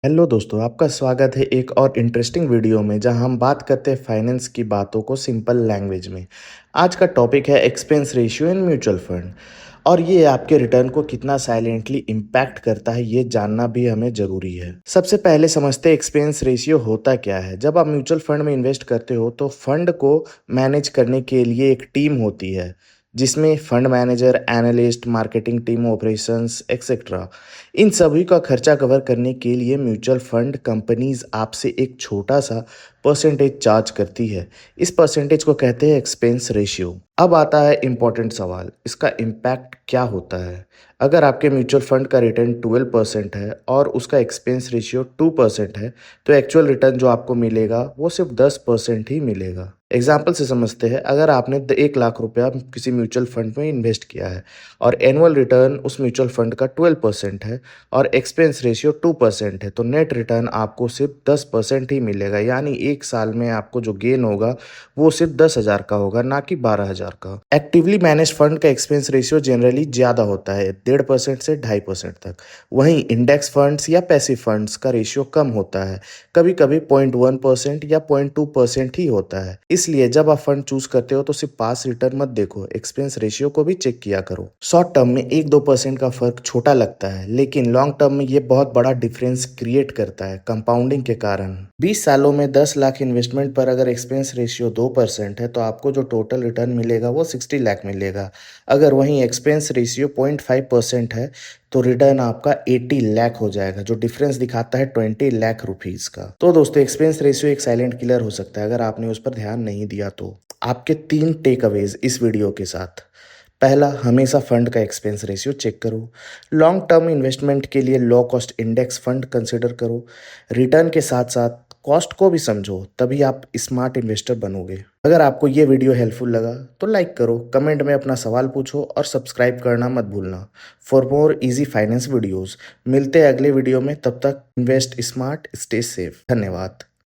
Hello दोस्तों, आपका स्वागत है एक और इंटरेस्टिंग वीडियो में जहां हम बात करते हैं फाइनेंस की बातों को सिंपल लैंग्वेज में। आज का टॉपिक है expense ratio in mutual fund और ये आपके रिटर्न को कितना साइलेंटली इम्पैक्ट करता है ये जानना भी हमें ज़रूरी है। सबसे पहले समझते हैं एक्सपेंस रेशियो होता क्या है। जब आप म्यूचुअल फंड में इन्वेस्ट करते हो तो फंड को मैनेज करने के लिए एक टीम होती है जिसमें fund manager, analyst, marketing team, operations etcetera. इन सभी का खर्चा कवर करने के लिए म्यूचुअल फंड कंपनीज आपसे एक छोटा सा परसेंटेज चार्ज करती है। इस परसेंटेज को कहते हैं एक्सपेंस रेशियो। अब आता है इम्पोर्टेंट सवाल, इसका इम्पैक्ट क्या होता है। अगर आपके म्यूचुअल फंड का रिटर्न 12% है और उसका एक्सपेंस रेशियो 2% है तो एक्चुअल रिटर्न जो आपको मिलेगा वो सिर्फ 10% ही मिलेगा। एग्जाम्पल से समझते हैं, अगर आपने 1 लाख रुपया किसी म्यूचुअल फंड में इन्वेस्ट किया है और एनुअल रिटर्न उस म्यूचुअल फंड का 12% है और एक्सपेंस रेशियो 2% है तो नेट रिटर्न आपको सिर्फ 10% ही मिलेगा। यानी एक साल में आपको जो गेन होगा वो सिर्फ 10,000 का होगा, ना कि 12,000 का। एक्टिवली मैनेज फंड का एक्सपेंस रेशियो जनरली ज़्यादा होता है, 1.5% से 2.5% तक। वहीं इंडेक्स फंड्स या पैसिव फंड्स का रेशियो कम होता है, कभी कभी 0.1% या 0.2% ही होता है। इसलिए जब आप फंड चूज करते हो तो सिर्फ पास रिटर्न मत देखो, एक्सपेंस रेशियो को भी चेक किया करो। शॉर्ट टर्म में 1-2% का फर्क छोटा लगता है, लेकिन लॉन्ग टर्म में ये बहुत बड़ा डिफरेंस क्रिएट करता है कंपाउंडिंग के कारण। 20 सालों में 10 लाख इन्वेस्टमेंट पर अगर एक्सपेंस रेशियो 2% है तो आपको जो टोटल रिटर्न मिलेगा वो 60 लाख मिलेगा। अगर वहीं एक्सपेंस रेशियो 0.5% है तो रिटर्न आपका 80 लाख हो जाएगा, जो डिफरेंस दिखाता है 20 लाख रुपीज का। तो दोस्तों, एक्सपेंस रेशियो एक साइलेंट किलर हो सकता है अगर आपने उस पर ध्यान नहीं दिया तो। आपके 3 टेक अवेज इस वीडियो के साथ। पहला, हमेशा फंड का एक्सपेंस रेशियो चेक करो। लॉन्ग टर्म इन्वेस्टमेंट के लिए low cost index fund consider करो। रिटर्न के साथ साथ कॉस्ट को भी समझो, तभी आप स्मार्ट इन्वेस्टर बनोगे। अगर आपको ये वीडियो हेल्पफुल लगा तो लाइक करो, कमेंट में अपना सवाल पूछो और सब्सक्राइब करना मत भूलना for more easy finance videos. मिलते हैं अगले वीडियो में, तब तक इन्वेस्ट स्मार्ट, स्टे सेफ। धन्यवाद।